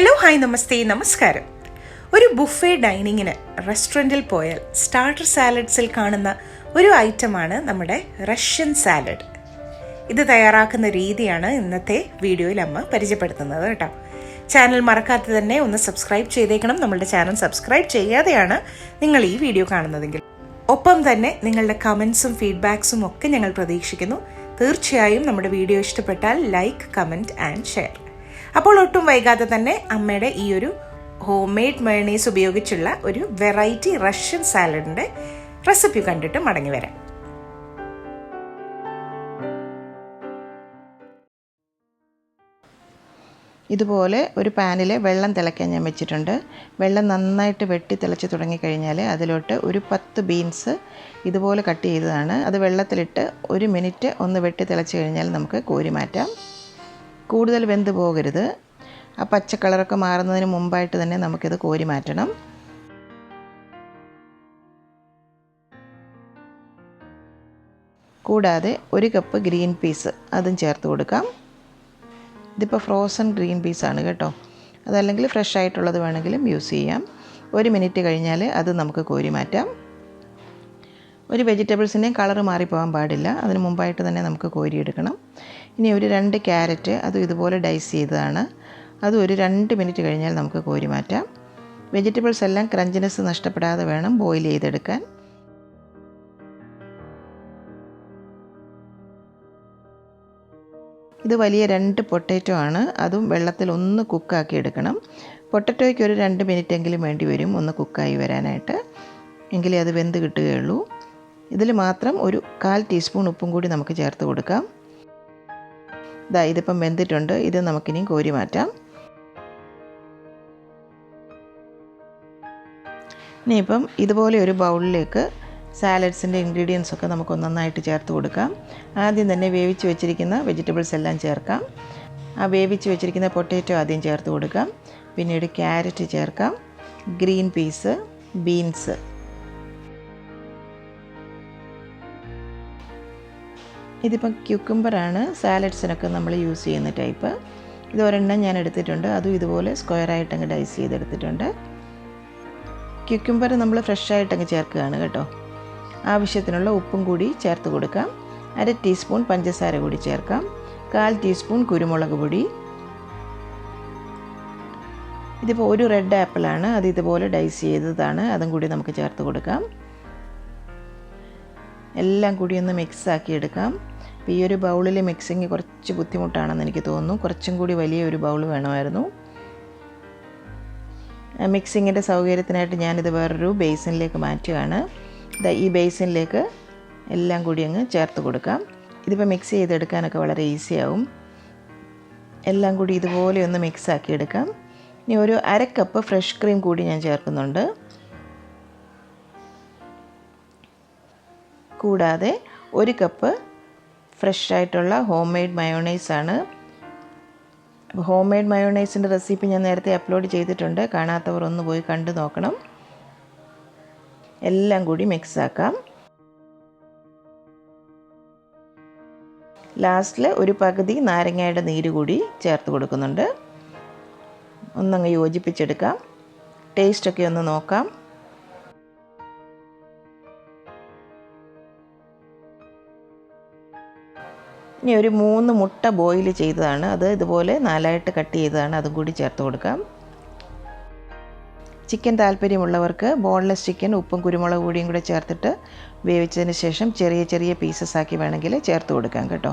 Hello hi നമസ്തേ നമസ്കാരം. ഒരു buffet ഡൈനിങ്ങിന് റെസ്റ്റോറൻറ്റിൽ പോയാൽ സ്റ്റാർട്ടർ സാലഡ്സിൽ കാണുന്ന ഒരു ഐറ്റമാണ് നമ്മുടെ റഷ്യൻ സാലഡ്. ഇത് തയ്യാറാക്കുന്ന രീതിയാണ് ഇന്നത്തെ വീഡിയോയിൽ അമ്മ പരിചയപ്പെടുത്തുന്നത് കേട്ടോ. ചാനൽ മറക്കാതെ തന്നെ ഒന്ന് സബ്സ്ക്രൈബ് ചെയ്തേക്കണം. നമ്മളുടെ ചാനൽ സബ്സ്ക്രൈബ് ചെയ്യാതെയാണ് നിങ്ങൾ ഈ വീഡിയോ കാണുന്നതെങ്കിൽ. ഒപ്പം തന്നെ നിങ്ങളുടെ കമൻസും ഫീഡ്ബാക്സും ഒക്കെ ഞങ്ങൾ പ്രതീക്ഷിക്കുന്നു. തീർച്ചയായും നമ്മുടെ വീഡിയോ ഇഷ്ടപ്പെട്ടാൽ ലൈക്ക്, കമൻറ്റ് ആൻഡ് ഷെയർ. അപ്പോൾ ഒട്ടും വൈകാതെ തന്നെ അമ്മയുടെ ഈ ഒരു ഹോം മെയ്ഡ് മയണൈസ് ഉപയോഗിച്ചുള്ള ഒരു വെറൈറ്റി റഷ്യൻ സാലഡിൻ്റെ റെസിപ്പി കണ്ടിട്ട് മടങ്ങി വരാം. ഇതുപോലെ ഒരു പാനിൽ വെള്ളം തിളയ്ക്കാൻ ഞാൻ വെച്ചിട്ടുണ്ട്. വെള്ളം നന്നായിട്ട് വെട്ടി തിളച്ച് തുടങ്ങിക്കഴിഞ്ഞാൽ അതിലോട്ട് ഒരു 10 ബീൻസ് ഇതുപോലെ കട്ട് ചെയ്തതാണ്. അത് വെള്ളത്തിലിട്ട് 1 മിനിറ്റ് ഒന്ന് വെട്ടി തിളച്ച് കഴിഞ്ഞാൽ നമുക്ക് കോരി മാറ്റാം. കൂടുതൽ വെന്ത് പോകരുത്. ആ പച്ച കളറൊക്കെ മാറുന്നതിന് മുമ്പായിട്ട് തന്നെ നമുക്കിത് കോരി മാറ്റണം. കൂടാതെ 1 കപ്പ് ഗ്രീൻ പീസ് അതും ചേർത്ത് കൊടുക്കാം. ഇതിപ്പോൾ ഫ്രോസൺ ഗ്രീൻ പീസാണ് കേട്ടോ. അതല്ലെങ്കിൽ ഫ്രഷ് ആയിട്ടുള്ളത് വേണമെങ്കിലും യൂസ് ചെയ്യാം. 1 മിനിറ്റ് കഴിഞ്ഞാൽ അത് നമുക്ക് കോരി മാറ്റാം. ഒരു വെജിറ്റബിൾസിൻ്റെയും കളറ് മാറിപ്പോകാൻ പാടില്ല. അതിന് മുമ്പായിട്ട് തന്നെ നമുക്ക് കോരിയെടുക്കണം. ഇനി ഒരു 2 ക്യാരറ്റ് അതും ഇതുപോലെ ഡൈസ് ചെയ്തതാണ്. അതും ഒരു 2 മിനിറ്റ് കഴിഞ്ഞാൽ നമുക്ക് കോരി മാറ്റാം. വെജിറ്റബിൾസ് എല്ലാം ക്രഞ്ചിനെസ് നഷ്ടപ്പെടാതെ വേണം ബോയിൽ ചെയ്തെടുക്കാൻ. ഇത് വലിയ 2 പൊട്ടാറ്റോ ആണ്. അതും വെള്ളത്തിൽ ഒന്ന് കുക്കാക്കി എടുക്കണം. പൊട്ടറ്റോയ്ക്ക് ഒരു 2 മിനിറ്റ് എങ്കിലും വേണ്ടി വരും ഒന്ന് കുക്കായി വരാനായിട്ട്. എങ്കിലേ അത് വെന്ത് കിട്ടുകയുള്ളൂ. ഇതിൽ മാത്രം ഒരു 1/4 ടീസ്പൂൺ ഉപ്പും കൂടി നമുക്ക് ചേർത്ത് കൊടുക്കാം. ഇതിപ്പം വെന്തിട്ടുണ്ട്. ഇത് നമുക്കിനി കോരി മാറ്റാം. ഇനിയിപ്പം ഇതുപോലെ ഒരു ബൗളിലേക്ക് സാലഡ്സിൻ്റെ ഇൻഗ്രീഡിയൻസ് ഒക്കെ നമുക്ക് നന്നായിട്ട് ചേർത്ത് കൊടുക്കാം. ആദ്യം തന്നെ വേവിച്ച് വെച്ചിരിക്കുന്ന വെജിറ്റബിൾസ് എല്ലാം ചേർക്കാം. ആ വേവിച്ച് വെച്ചിരിക്കുന്ന പൊട്ടാറ്റോ ആദ്യം ചേർത്ത് കൊടുക്കാം. പിന്നീട് ക്യാരറ്റ് ചേർക്കാം, ഗ്രീൻ പീസ്, ബീൻസ്. ഇതിപ്പം ക്യൂക്കമ്പറാണ് സാലഡ്സിനൊക്കെ നമ്മൾ യൂസ് ചെയ്യുന്ന ടൈപ്പ്. ഇത് ഒരെണ്ണം ഞാൻ എടുത്തിട്ടുണ്ട്. അതും ഇതുപോലെ സ്ക്വയറായിട്ടങ്ങ് ഡൈസ് ചെയ്തെടുത്തിട്ടുണ്ട്. ക്യൂക്കമ്പർ നമ്മൾ ഫ്രഷായിട്ടങ്ങ് ചേർക്കുകയാണ് കേട്ടോ. ആവശ്യത്തിനുള്ള ഉപ്പും കൂടി ചേർത്ത് കൊടുക്കാം. 1/2 ടീസ്പൂൺ പഞ്ചസാര കൂടി ചേർക്കാം. 1/4 ടീസ്പൂൺ കുരുമുളക് പൊടി. ഇതിപ്പോൾ ഒരു റെഡ് ആപ്പിളാണ്. അത് ഇതുപോലെ ഡൈസ് ചെയ്തതാണ്. അതും കൂടി നമുക്ക് ചേർത്ത് കൊടുക്കാം. എല്ലാം കൂടി ഒന്ന് മിക്സ് ആക്കി എടുക്കാം. ഈ ഒരു ബൗളിൽ മിക്സിങ് കുറച്ച് ബുദ്ധിമുട്ടാണെന്ന് എനിക്ക് തോന്നുന്നു. കുറച്ചും കൂടി വലിയൊരു ബൗൾ വേണമായിരുന്നു. മിക്സിങ്ങിൻ്റെ സൗകര്യത്തിനായിട്ട് ഞാനിത് വേറൊരു ബേസിനിലേക്ക് മാറ്റുകയാണ്. ഈ ബേസിനിലേക്ക് എല്ലാം കൂടി അങ്ങ് ചേർത്ത് കൊടുക്കാം. ഇതിപ്പോൾ മിക്സ് ചെയ്തെടുക്കാനൊക്കെ വളരെ ഈസിയാവും. എല്ലാം കൂടി ഇതുപോലെ ഒന്ന് മിക്സ് ആക്കി എടുക്കാം. ഇനി ഒരു 1/2 കപ്പ് ഫ്രഷ് ക്രീം കൂടി ഞാൻ ചേർക്കുന്നുണ്ട്. കൂടാതെ 1 കപ്പ് ഫ്രഷ് ആയിട്ടുള്ള ഹോം മെയ്ഡ് മയോണൈസാണ്. ഹോം മെയ്ഡ് മയോണൈസിൻ്റെ റെസിപ്പി ഞാൻ നേരത്തെ അപ്ലോഡ് ചെയ്തിട്ടുണ്ട്. കാണാത്തവർ ഒന്ന് പോയി കണ്ടു നോക്കണം. എല്ലാം കൂടി മിക്സ് ആക്കാം. ലാസ്റ്റിൽ ഒരു പകുതി നാരങ്ങയുടെ നീര് കൂടി ചേർത്ത് കൊടുക്കുന്നുണ്ട്. ഒന്നങ്ങ് യോജിപ്പിച്ചെടുക്കാം. ടേസ്റ്റൊക്കെ ഒന്ന് നോക്കാം. ഇനി ഒരു 3 മുട്ട ബോയിൽ ചെയ്തതാണ്. അത് ഇതുപോലെ 4ആയിട്ട് കട്ട് ചെയ്തതാണ്. അതും കൂടി ചേർത്ത് കൊടുക്കാം. ചിക്കൻ താല്പര്യമുള്ളവർക്ക് ബോൺലെസ് ചിക്കൻ ഉപ്പും കുരുമുളക് പൊടിയും കൂടെ ചേർത്തിട്ട് വേവിച്ചതിന് ശേഷം ചെറിയ ചെറിയ പീസസ് ആക്കി വേണമെങ്കിൽ ചേർത്ത് കൊടുക്കാം കേട്ടോ.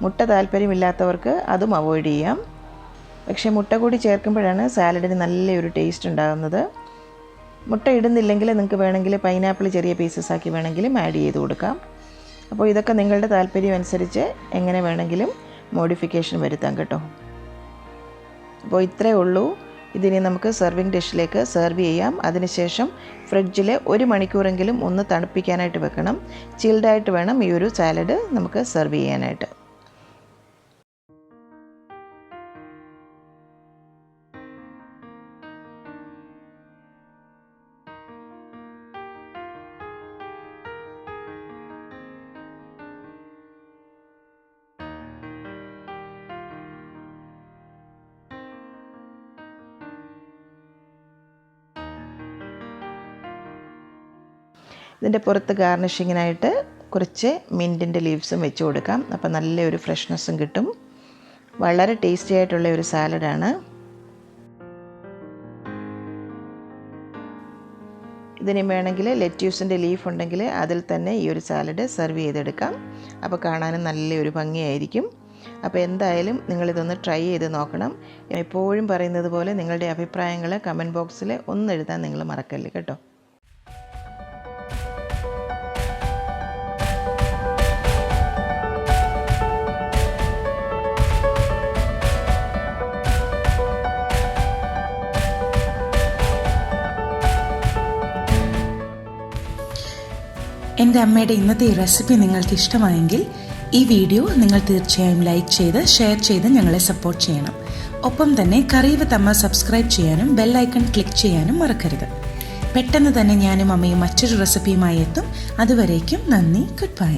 മുട്ട താല്പര്യമില്ലാത്തവർക്ക് അതും അവോയ്ഡ് ചെയ്യാം. പക്ഷേ മുട്ട കൂടി ചേർക്കുമ്പോഴാണ് സാലഡിന് നല്ലൊരു ടേസ്റ്റ് ഉണ്ടാകുന്നത്. മുട്ട ഇടുന്നില്ലെങ്കിൽ നിങ്ങൾക്ക് വേണമെങ്കിൽ പൈനാപ്പിൾ ചെറിയ പീസസ് ആക്കി വേണമെങ്കിലും ആഡ് ചെയ്ത് കൊടുക്കാം. അപ്പോൾ ഇതൊക്കെ നിങ്ങളുടെ താല്പര്യം അനുസരിച്ച് എങ്ങനെ വേണമെങ്കിലും മോഡിഫിക്കേഷൻ വരുത്താം കേട്ടോ. അപ്പോൾ ഇത്രയേ ഉള്ളൂ. ഇതിനെ നമുക്ക് സെർവിങ് ഡിഷിലേക്ക് സെർവ് ചെയ്യാം. അതിനുശേഷം ഫ്രിഡ്ജിൽ 1 മണിക്കൂറെങ്കിലും ഒന്ന് തണുപ്പിക്കാനായിട്ട് വെക്കണം. ചിൽഡായിട്ട് വേണം ഈ ഒരു സാലഡ് നമുക്ക് സെർവ് ചെയ്യാനായിട്ട്. ഇതിൻ്റെ പുറത്ത് ഗാർണിഷിങ്ങിനായിട്ട് കുറച്ച് മിൻറ്റിൻ്റെ ലീവ്സും വെച്ച് കൊടുക്കാം. അപ്പോൾ നല്ലൊരു ഫ്രഷ്നെസ്സും കിട്ടും. വളരെ ടേസ്റ്റി ആയിട്ടുള്ള ഒരു സാലഡാണ്. ഇതിന് വേണമെങ്കിൽ ലെറ്റ്യൂസിൻ്റെ ലീഫ് ഉണ്ടെങ്കിൽ അതിൽ തന്നെ ഈ ഒരു സാലഡ് സെർവ് ചെയ്തെടുക്കാം. അപ്പോൾ കാണാനും നല്ലൊരു ഭംഗിയായിരിക്കും. അപ്പോൾ എന്തായാലും നിങ്ങളിതൊന്ന് ട്രൈ ചെയ്ത് നോക്കണം. എപ്പോഴും പറയുന്നത് പോലെ നിങ്ങളുടെ അഭിപ്രായങ്ങൾ കമൻറ്റ് ബോക്സിൽ ഒന്ന് എഴുതാൻ നിങ്ങൾ മറക്കല്ലേ കേട്ടോ. എൻ്റെ അമ്മയുടെ ഇന്നത്തെ ഈ റെസിപ്പി നിങ്ങൾക്ക് ഇഷ്ടമായെങ്കിൽ ഈ വീഡിയോ നിങ്ങൾ തീർച്ചയായും ലൈക്ക് ചെയ്ത് ഷെയർ ചെയ്ത് ഞങ്ങളെ സപ്പോർട്ട് ചെയ്യണം. ഒപ്പം തന്നെ കറി വിത്ത് അമ്മ സബ്സ്ക്രൈബ് ചെയ്യാനും ബെൽ ഐക്കൺ ക്ലിക്ക് ചെയ്യാനും മറക്കരുത്. പെട്ടെന്ന് തന്നെ ഞാനും അമ്മയും മറ്റൊരു റെസിപ്പിയുമായി എത്തും. അതുവരേക്കും നന്ദി. Good bye.